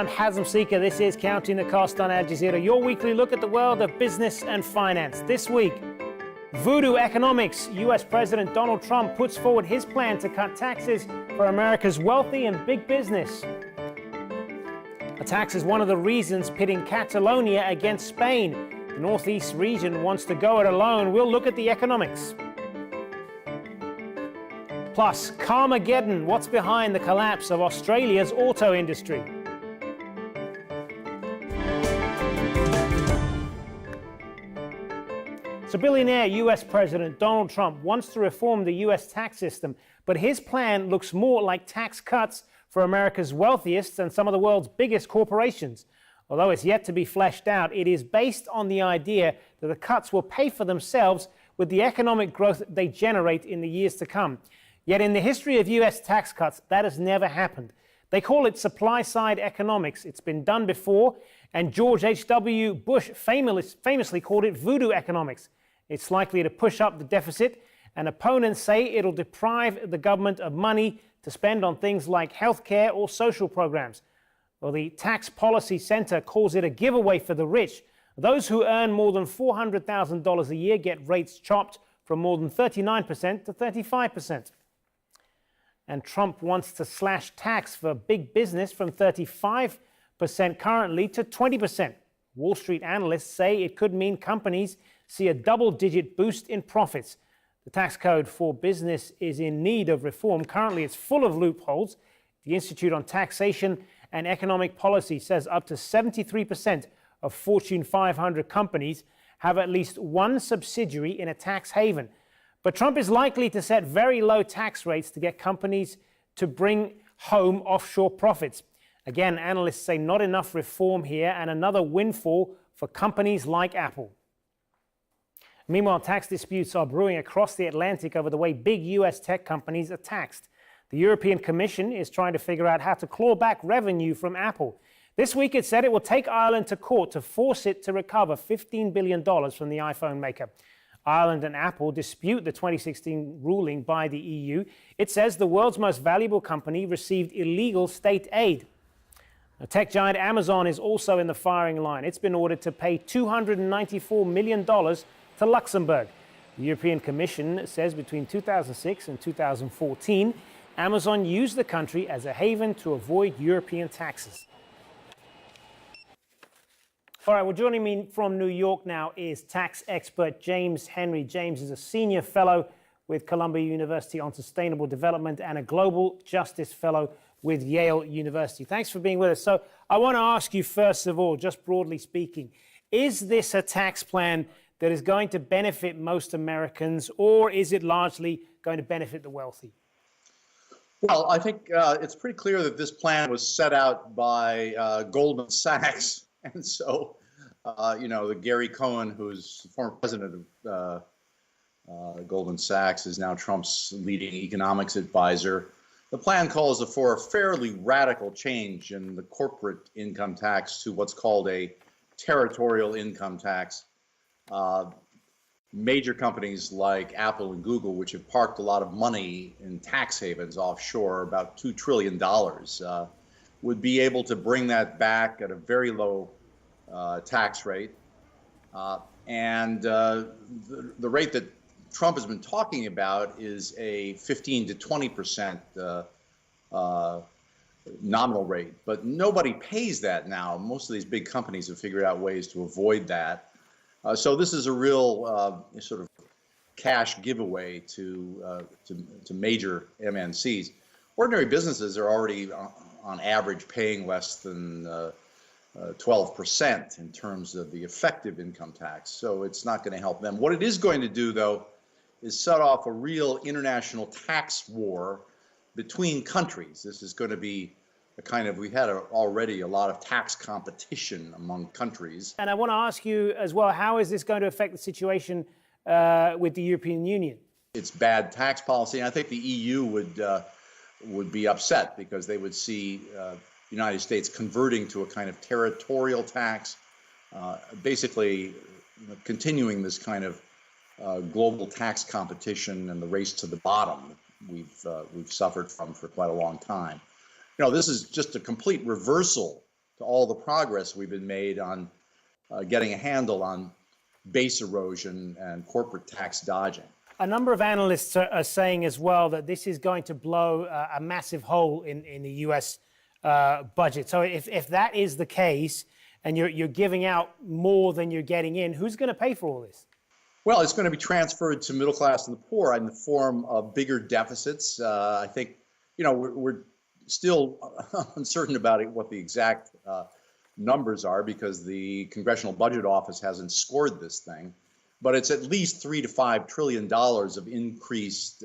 I'm Hazem Seeker. This is Counting the Cost on Al Jazeera, your weekly look at the world of business and finance. This week, voodoo economics. U.S. President Donald Trump puts forward his plan to cut taxes for America's wealthy and big business. A tax is one of the reasons pitting Catalonia against Spain. The Northeast region wants to go it alone. We'll look at the economics. Plus, Carmageddon, what's behind the collapse of Australia's auto industry? So billionaire US President Donald Trump wants to reform the US tax system, but his plan looks more like tax cuts for America's wealthiest and some of the world's biggest corporations. Although it's yet to be fleshed out, it is based on the idea that the cuts will pay for themselves with the economic growth they generate in the years to come. Yet in the history of US tax cuts, that has never happened. They call it supply-side economics. It's been done before, and George H.W. Bush famously called it voodoo economics. It's likely to push up the deficit, and opponents say it'll deprive the government of money to spend on things like healthcare or social programs. Well, the Tax Policy Center calls it a giveaway for the rich. Those who earn more than $400,000 a year get rates chopped from more than 39% to 35%. And Trump wants to slash tax for big business from 35% currently to 20%. Wall Street analysts say it could mean companies see a double-digit boost in profits. The tax code for business is in need of reform. Currently, it's full of loopholes. The Institute on Taxation and Economic Policy says up to 73% of Fortune 500 companies have at least one subsidiary in a tax haven. But Trump is likely to set very low tax rates to get companies to bring home offshore profits. Again, analysts say not enough reform here and another windfall for companies like Apple. Meanwhile, tax disputes are brewing across the Atlantic over the way big US tech companies are taxed. The European Commission is trying to figure out how to claw back revenue from Apple. This week it said it will take Ireland to court to force it to recover $15 billion from the iPhone maker. Ireland and Apple dispute the 2016 ruling by the EU. It says the world's most valuable company received illegal state aid. Now, tech giant Amazon is also in the firing line. It's been ordered to pay $294 million to Luxembourg. The European Commission says between 2006 and 2014, Amazon used the country as a haven to avoid European taxes. All right, well, joining me from New York now is tax expert James Henry. James is a senior fellow with Columbia University on sustainable development and a global justice fellow with Yale University. Thanks for being with us. So I want to ask you, first of all, just broadly speaking, is this a tax plan that is going to benefit most Americans, or is it largely going to benefit the wealthy? Well, I think it's pretty clear that this plan was set out by Goldman Sachs. And so, the Gary Cohen, who's the former president of Goldman Sachs, is now Trump's leading economics advisor. The plan calls for a fairly radical change in the corporate income tax to what's called a territorial income tax. Major companies like Apple and Google, which have parked a lot of money in tax havens offshore, about $2 trillion, would be able to bring that back at a very low tax rate. And the rate that Trump has been talking about is a 15 to 20% nominal rate. But nobody pays that now. Most of these big companies have figured out ways to avoid that. So this is a real sort of cash giveaway to major MNCs. Ordinary businesses are already on average paying less than 12% in terms of the effective income tax. So it's not going to help them. What it is going to do, though, is set off a real international tax war between countries. This is going to be a kind of, we had already a lot of tax competition among countries. And I want to ask you as well, how is this going to affect the situation with the European Union? It's bad tax policy, and I think the EU would be upset because they would see the United States converting to a kind of territorial tax, basically continuing this kind of global tax competition and the race to the bottom we've suffered from for quite a long time. This is just a complete reversal to all the progress we've been made on getting a handle on base erosion and corporate tax dodging. A number of analysts are saying as well that this is going to blow a massive hole in the U.S. Budget. So if that is the case, and you're giving out more than you're getting in, who's going to pay for all this? Well, it's going to be transferred to middle class and the poor in the form of bigger deficits. I think, we're still uncertain about it, what the exact numbers are, because the Congressional Budget Office hasn't scored this thing. But it's at least $3 to $5 trillion of increased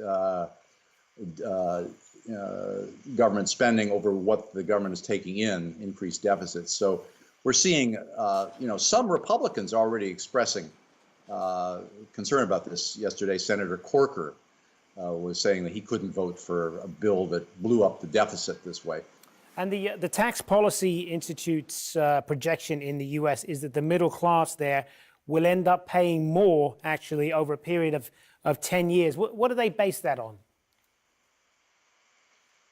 government spending over what the government is taking in, increased deficits. So we're seeing, some Republicans already expressing concern about this. Yesterday, Senator Corker was saying that he couldn't vote for a bill that blew up the deficit this way. And the Tax Policy Institute's projection in the U.S. is that the middle class there will end up paying more, actually, over a period of 10 years. What do they base that on?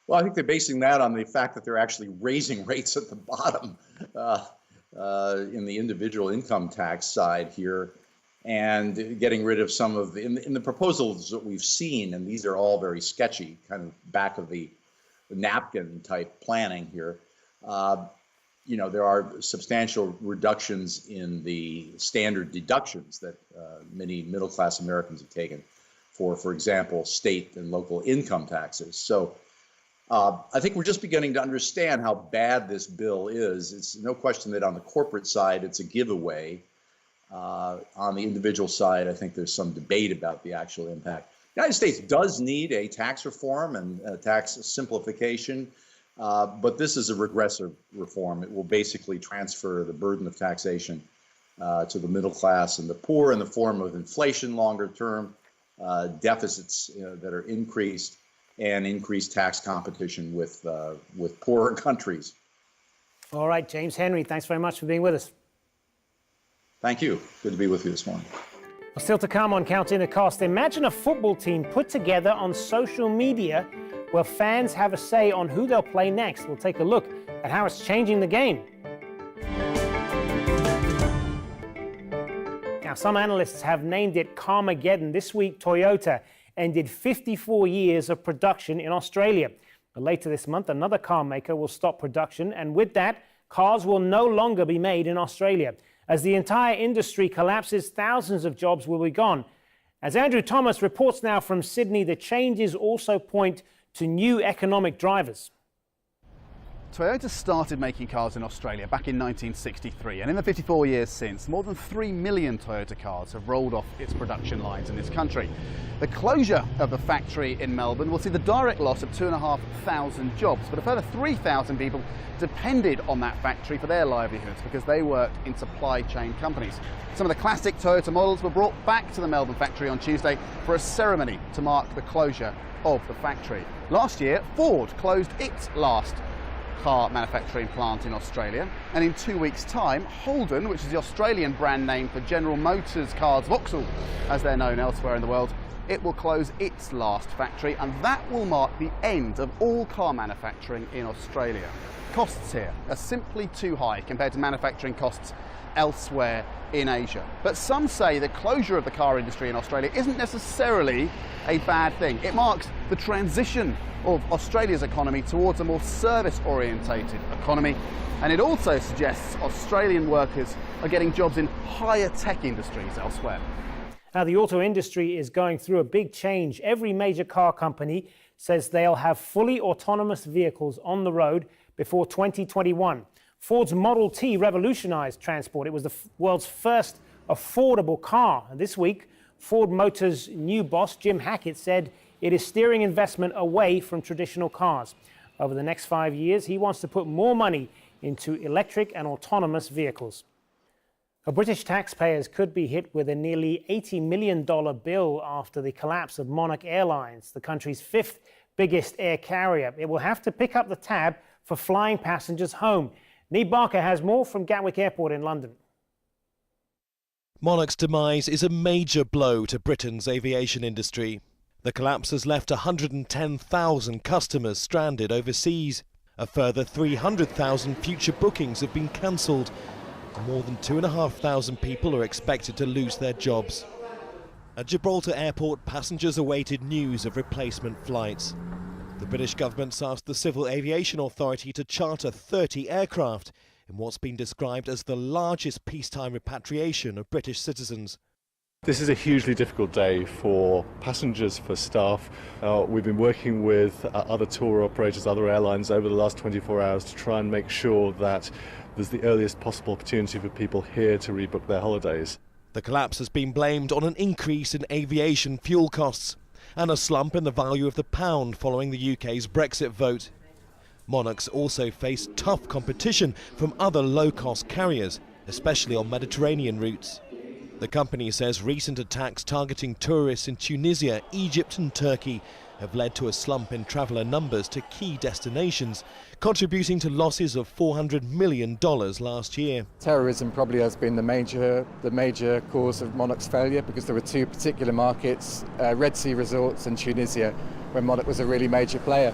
Well, I think they're basing that on the fact that they're actually raising rates at the bottom in the individual income tax side here, and getting rid of some of in the proposals that we've seen, and these are all very sketchy, kind of back of the napkin type planning here. There are substantial reductions in the standard deductions that many middle class Americans have taken for example, state and local income taxes. So I think we're just beginning to understand how bad this bill is. It's no question that on the corporate side, it's a giveaway. On the individual side, I think there's some debate about the actual impact. The United States does need a tax reform and a tax simplification, but this is a regressive reform. It will basically transfer the burden of taxation to the middle class and the poor in the form of inflation longer term, deficits that are increased, and increased tax competition with poorer countries. All right, James Henry, thanks very much for being with us. Thank you. Good to be with you this morning. Well, still to come on Counting the Cost, imagine a football team put together on social media where fans have a say on who they'll play next. We'll take a look at how it's changing the game. Now, some analysts have named it Carmageddon. This week, Toyota ended 54 years of production in Australia. But later this month, another car maker will stop production, and with that, cars will no longer be made in Australia. As the entire industry collapses, thousands of jobs will be gone. As Andrew Thomas reports now from Sydney, the changes also point to new economic drivers. Toyota started making cars in Australia back in 1963, and in the 54 years since, more than 3 million Toyota cars have rolled off its production lines in this country. The closure of the factory in Melbourne will see the direct loss of 2,500 jobs, but a further 3,000 people depended on that factory for their livelihoods because they worked in supply chain companies. Some of the classic Toyota models were brought back to the Melbourne factory on Tuesday for a ceremony to mark the closure of the factory. Last year, Ford closed its last car manufacturing plant in Australia, and in 2 weeks' time, Holden, which is the Australian brand name for General Motors cars, Vauxhall, as they're known elsewhere in the world, it will close its last factory, and that will mark the end of all car manufacturing in Australia. Costs here are simply too high compared to manufacturing costs elsewhere in Asia. But some say the closure of the car industry in Australia isn't necessarily a bad thing. It marks the transition of Australia's economy towards a more service-orientated economy, and it also suggests Australian workers are getting jobs in higher tech industries elsewhere. Now, the auto industry is going through a big change. Every major car company says they'll have fully autonomous vehicles on the road before 2021. Ford's Model T revolutionized transport. It was the world's first affordable car. And this week, Ford Motors' new boss, Jim Hackett, said it is steering investment away from traditional cars. Over the next 5 years, he wants to put more money into electric and autonomous vehicles. British taxpayers could be hit with a nearly $80 million bill after the collapse of Monarch Airlines, the country's fifth biggest air carrier. It will have to pick up the tab for flying passengers home. Niamh Barker has more from Gatwick Airport in London. Monarch's demise is a major blow to Britain's aviation industry. The collapse has left 110,000 customers stranded overseas. A further 300,000 future bookings have been cancelled. More than 2,500 people are expected to lose their jobs. At Gibraltar Airport, passengers awaited news of replacement flights. The British government's asked the Civil Aviation Authority to charter 30 aircraft in what's been described as the largest peacetime repatriation of British citizens. This is a hugely difficult day for passengers, for staff. We've been working with other tour operators, other airlines over the last 24 hours to try and make sure that there's the earliest possible opportunity for people here to rebook their holidays. The collapse has been blamed on an increase in aviation fuel costs and a slump in the value of the pound following the UK's Brexit vote. Monarchs also face tough competition from other low-cost carriers, especially on Mediterranean routes. The company says recent attacks targeting tourists in Tunisia, Egypt and Turkey have led to a slump in traveller numbers to key destinations, contributing to losses of $400 million last year. Terrorism probably has been the major cause of Monarch's failure, because there were two particular markets, Red Sea resorts and Tunisia, where Monarch was a really major player.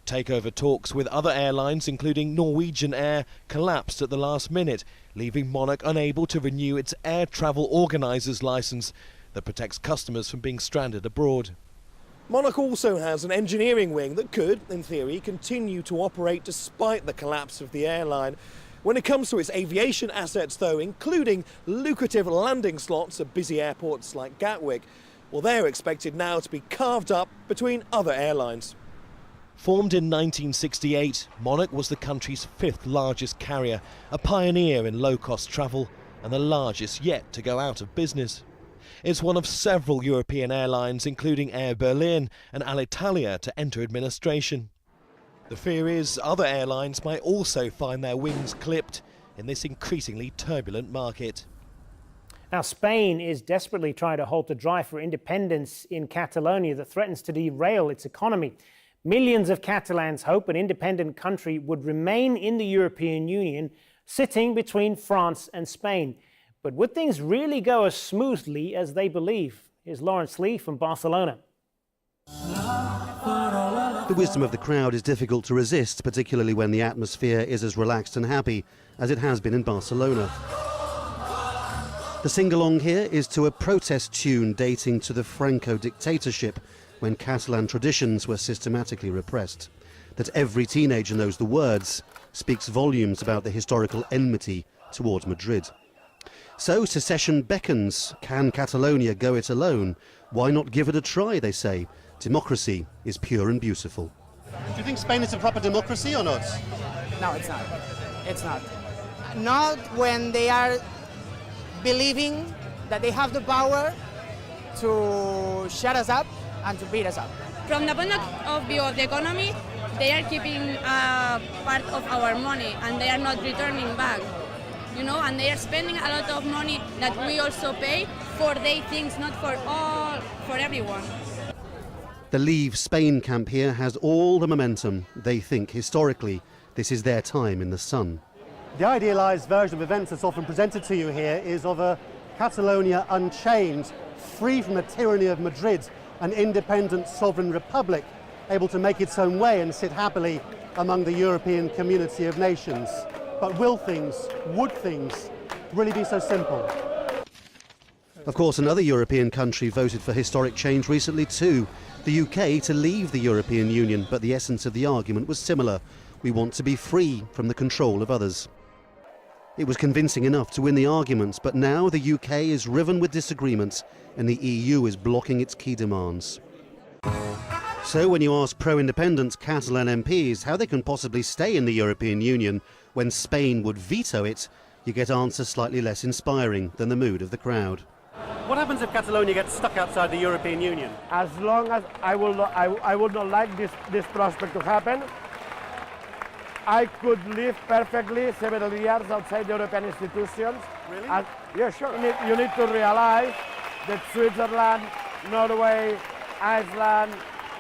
Takeover talks with other airlines, including Norwegian Air, collapsed at the last minute, leaving Monarch unable to renew its air travel organisers licence that protects customers from being stranded abroad. Monarch also has an engineering wing that could, in theory, continue to operate despite the collapse of the airline. When it comes to its aviation assets, though, including lucrative landing slots at busy airports like Gatwick, well, they're expected now to be carved up between other airlines. Formed in 1968, Monarch was the country's fifth largest carrier, a pioneer in low-cost travel and the largest yet to go out of business. It's one of several European airlines, including Air Berlin and Alitalia, to enter administration. The fear is other airlines might also find their wings clipped in this increasingly turbulent market. Now, Spain is desperately trying to halt the drive for independence in Catalonia that threatens to derail its economy. Millions of Catalans hope an independent country would remain in the European Union, sitting between France and Spain. But would things really go as smoothly as they believe? Here's Lawrence Lee from Barcelona. The wisdom of the crowd is difficult to resist, particularly when the atmosphere is as relaxed and happy as it has been in Barcelona. The sing-along here is to a protest tune dating to the Franco dictatorship, when Catalan traditions were systematically repressed. That every teenager knows the words speaks volumes about the historical enmity towards Madrid. So secession beckons. Can Catalonia go it alone? Why not give it a try, they say. Democracy is pure and beautiful. Do you think Spain is a proper democracy or not? No, it's not. It's not. Not when they are believing that they have the power to shut us up and to beat us up. From the point of view of the economy, they are keeping part of our money and they are not returning back, you know, and they are spending a lot of money that we also pay for their things, not for everyone. The Leave Spain camp here has all the momentum. They think historically this is their time in the sun. The idealised version of events that's often presented to you here is of a Catalonia unchained, free from the tyranny of Madrid, an independent sovereign republic, able to make its own way and sit happily among the European community of nations. But would things really be so simple? Of course, another European country voted for historic change recently too, the UK to leave the European Union, but the essence of the argument was similar. We want to be free from the control of others. It was convincing enough to win the argument, but now the UK is riven with disagreements and the EU is blocking its key demands. So when you ask pro-independence Catalan MPs how they can possibly stay in the European Union when Spain would veto it, you get answers slightly less inspiring than the mood of the crowd. What happens if Catalonia gets stuck outside the European Union? As long as I would not like this prospect to happen, I could live perfectly several years outside the European institutions. Really? Yeah, sure. You need to realize that Switzerland, Norway, Iceland,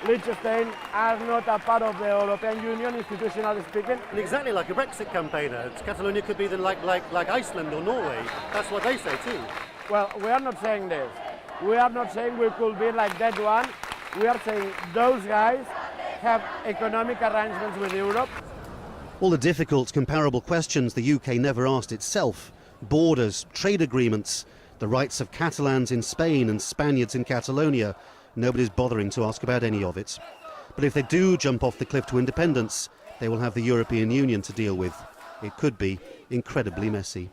Liechtenstein are not a part of the European Union, institutionally speaking. And exactly like a Brexit campaigner, Catalonia could be like Iceland or Norway. That's what they say too. Well, we are not saying this. We are not saying we could be like that one. We are saying those guys have economic arrangements with Europe. All the difficult, comparable questions the UK never asked itself: borders, trade agreements, the rights of Catalans in Spain and Spaniards in Catalonia. Nobody's bothering to ask about any of it. But if they do jump off the cliff to independence, they will have the European Union to deal with. It could be incredibly messy.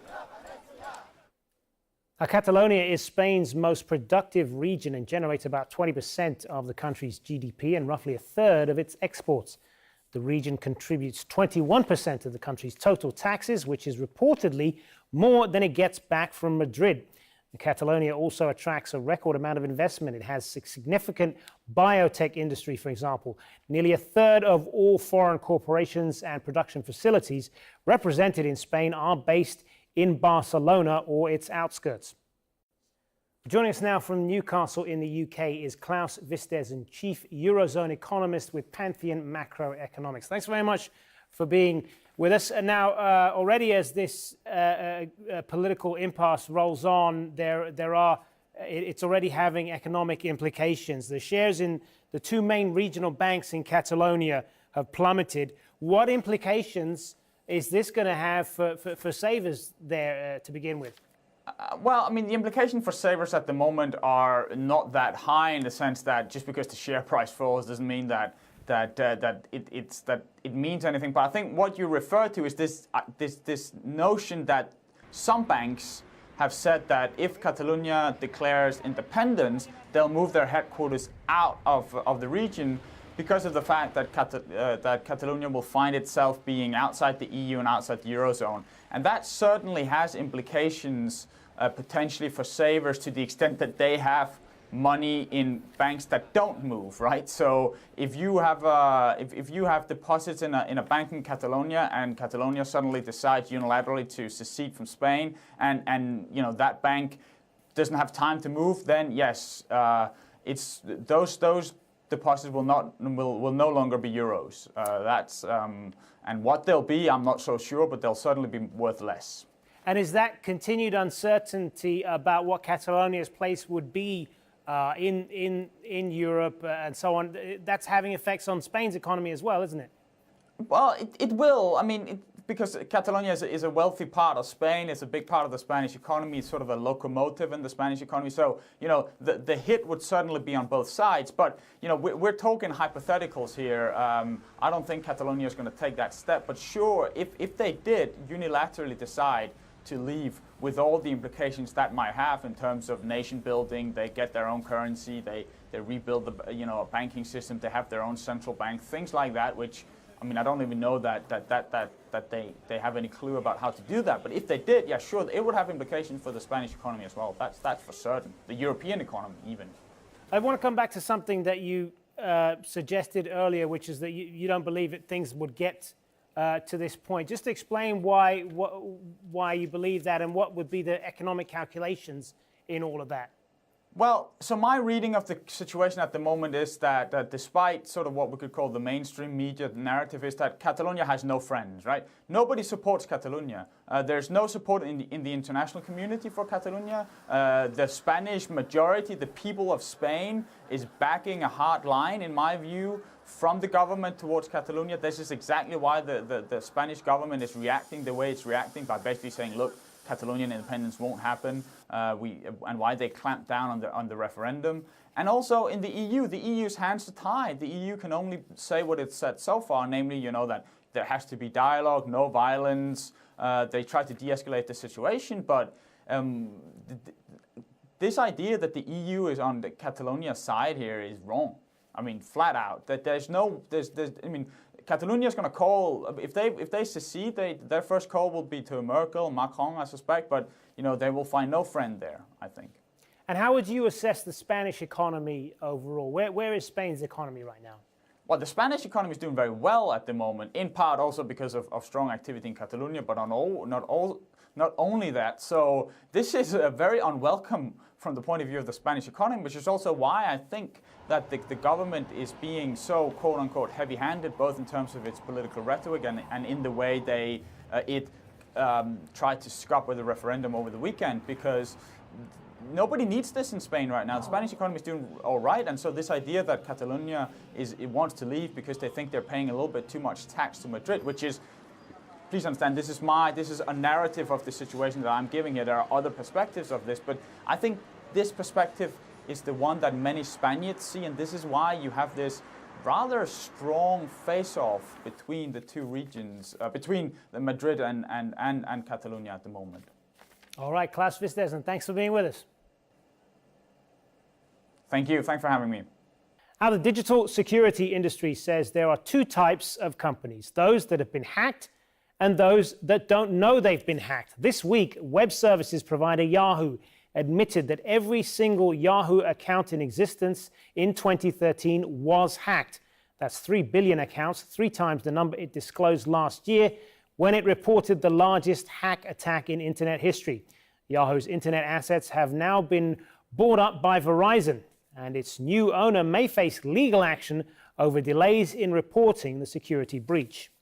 Catalonia is Spain's most productive region and generates about 20% of the country's GDP and roughly a third of its exports. The region contributes 21% of the country's total taxes, which is reportedly more than it gets back from Madrid. Catalonia also attracts a record amount of investment. It has a significant biotech industry, for example. Nearly a third of all foreign corporations and production facilities represented in Spain are based in Barcelona or its outskirts. Joining us now from Newcastle in the UK is Klaus Wistesen, Chief Eurozone Economist with Pantheon Macroeconomics. Thanks very much for being with us. And now, already as this political impasse rolls on, it's already having economic implications. The shares in the two main regional banks in Catalonia have plummeted. What implications is this going to have for savers there to begin with? Well, I mean, the implications for savers at the moment are not that high, in the sense that just because the share price falls doesn't mean that it means anything. But I think what you refer to is this notion that some banks have said that if Catalonia declares independence, they'll move their headquarters out of the region, because of the fact that Catalonia will find itself being outside the EU and outside the Eurozone. And that certainly has implications potentially for savers, to the extent that they have money in banks that don't move, right? So if you have deposits in a bank in Catalonia, and Catalonia suddenly decides unilaterally to secede from Spain, and you know that bank doesn't have time to move, then yes, it's those deposits will no longer be euros. And what they'll be, I'm not so sure, but they'll certainly be worth less. And is that continued uncertainty about what Catalonia's place would be in Europe and so on, that's having effects on Spain's economy as well, isn't it? Well, it will. I mean, because Catalonia is a wealthy part of Spain, it's a big part of the Spanish economy, it's sort of a locomotive in the Spanish economy. So, you know, the hit would certainly be on both sides. But, you know, we're talking hypotheticals here. I don't think Catalonia is going to take that step. But sure, if they did unilaterally decide to leave, with all the implications that might have in terms of nation building, they get their own currency, they rebuild a banking system, they have their own central bank, things like that, which, I mean, I don't even know that they have any clue about how to do that. But if they did, yeah, sure, it would have implications for the Spanish economy as well. That's for certain. The European economy, even. I want to come back to something that you suggested earlier, which is that you don't believe that things would get to this point. Just explain why you believe that, and what would be the economic calculations in all of that. Well, so my reading of the situation at the moment is that despite sort of what we could call the mainstream media narrative, is that Catalonia has no friends, right? Nobody supports Catalonia. There's no support in the international community for Catalonia. The Spanish majority, the people of Spain, is backing a hard line, in my view, from the government towards Catalonia. This is exactly why the Spanish government is reacting the way it's reacting, by basically saying, look, Catalonian independence won't happen, and why they clamped down on the referendum. And also in the EU's hands are tied. The EU can only say what it's said so far, namely, you know, that there has to be dialogue, no violence. They try to de-escalate the situation, but this idea that the EU is on the Catalonia side here is wrong. I mean, flat out. That I mean, Catalonia is going to call, if they secede, their first call will be to Merkel, Macron, I suspect, but you know, they will find no friend there, I think. And how would you assess the Spanish economy overall? Where is Spain's economy right now? Well, the Spanish economy is doing very well at the moment, in part also because of strong activity in Catalonia, but not only that. So this is very unwelcome from the point of view of the Spanish economy, which is also why I think that the government is being so quote-unquote heavy-handed, both in terms of its political rhetoric and in the way it tried to scupper the referendum over the weekend, because nobody needs this in Spain right now. The Spanish economy is doing all right, and so this idea that Catalonia wants to leave because they think they're paying a little bit too much tax to Madrid, which is please understand, this is a narrative of the situation that I'm giving here. There are other perspectives of this, but I think this perspective is the one that many Spaniards see, and this is why you have this rather strong face-off between the two regions, between Madrid and Catalonia at the moment. All right, Klaus Vistesen, thanks for being with us. Thank you. Thanks for having me. Now, the digital security industry says there are two types of companies, those that have been hacked and those that don't know they've been hacked. This week, web services provider Yahoo admitted that every single Yahoo account in existence in 2013 was hacked. That's 3 billion accounts, 3 times the number it disclosed last year when it reported the largest hack attack in internet history. Yahoo's internet assets have now been bought up by Verizon, and its new owner may face legal action over delays in reporting the security breach.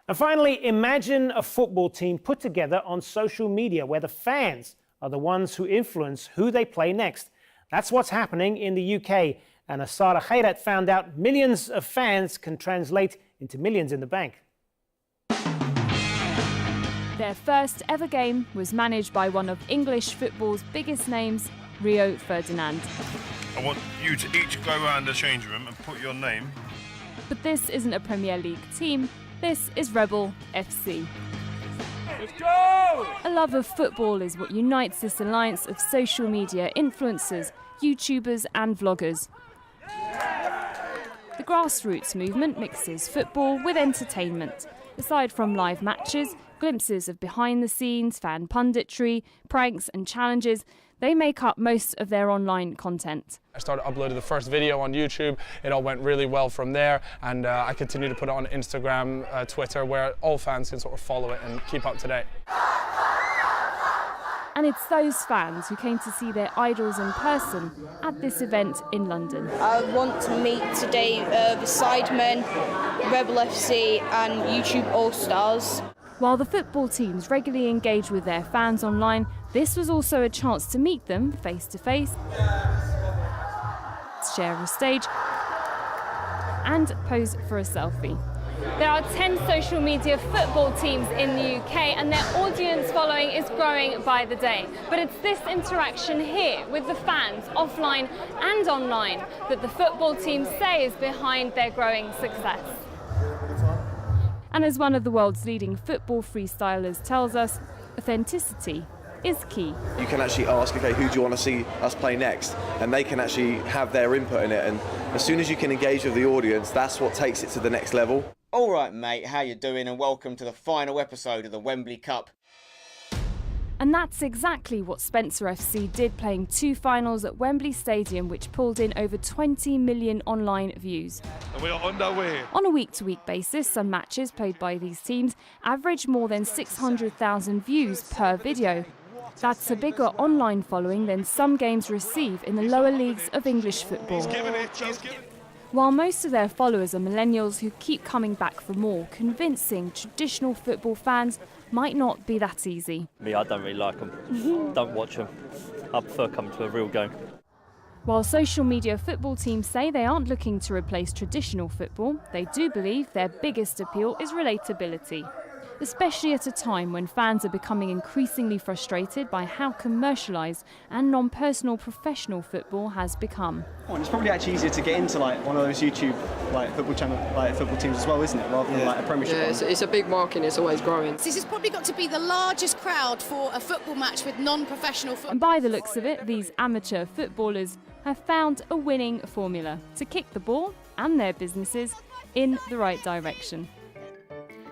And finally, imagine a football team put together on social media where the fans are the ones who influence who they play next. That's what's happening in the UK. And as Sarah Khairat found out, millions of fans can translate into millions in the bank. Their first ever game was managed by one of English football's biggest names, Rio Ferdinand. I want you to each go around the change room and put your name. But this isn't a Premier League team. This is Rebel FC. Let's go! A love of football is what unites this alliance of social media influencers, YouTubers and vloggers. The grassroots movement mixes football with entertainment. Aside from live matches, glimpses of behind the scenes, fan punditry, pranks and challenges, they make up most of their online content. I started uploading the first video on YouTube. It all went really well from there, and I continue to put it on Instagram, Twitter, where all fans can sort of follow it and keep up to date. And it's those fans who came to see their idols in person at this event in London. I want to meet today the Sidemen, Rebel FC and YouTube All-Stars. While the football teams regularly engage with their fans online, this was also a chance to meet them face to face, share a stage and pose for a selfie. There are 10 social media football teams in the UK and their audience following is growing by the day. But it's this interaction here with the fans, offline and online, that the football teams say is behind their growing success. And as one of the world's leading football freestylers tells us, authenticity is key. You can actually ask, okay, who do you want to see us play next? And they can actually have their input in it. And as soon as you can engage with the audience, that's what takes it to the next level. All right, mate, how you doing? And welcome to the final episode of the Wembley Cup. And that's exactly what Spencer FC did, playing 2 finals at Wembley Stadium, which pulled in over 20 million online views. And we are on our way. On a week-to-week basis, some matches played by these teams average more than 600,000 views per video. That's a bigger online following than some games receive in the lower leagues of English football. While most of their followers are millennials who keep coming back for more, convincing traditional football fans might not be that easy. Me, I don't really like them. Don't watch them. I prefer coming to a real game. While social media football teams say they aren't looking to replace traditional football, they do believe their biggest appeal is relatability, especially at a time when fans are becoming increasingly frustrated by how commercialised and non-personal professional football has become. Well, it's probably actually easier to get into one of those YouTube football channel football teams as well, isn't it, rather than a Premiership one? Yeah, it's a big market and it's always growing. This has probably got to be the largest crowd for a football match with non-professional football. And by the looks of it, these amateur footballers have found a winning formula to kick the ball and their businesses in the right direction.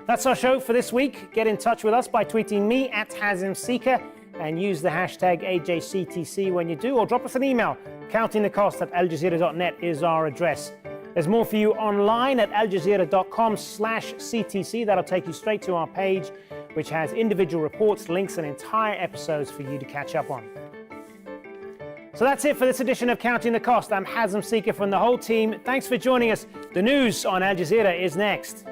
That's our show for this week. Get in touch with us by tweeting me at @HazimSeeker and use the hashtag AJCTC when you do, or drop us an email. Countingthecost@aljazeera.net is our address. There's more for you online at aljazeera.com/CTC. That'll take you straight to our page, which has individual reports, links, and entire episodes for you to catch up on. So that's it for this edition of Counting the Cost. I'm Hazim Seeker from the whole team. Thanks for joining us. The news on Al Jazeera is next.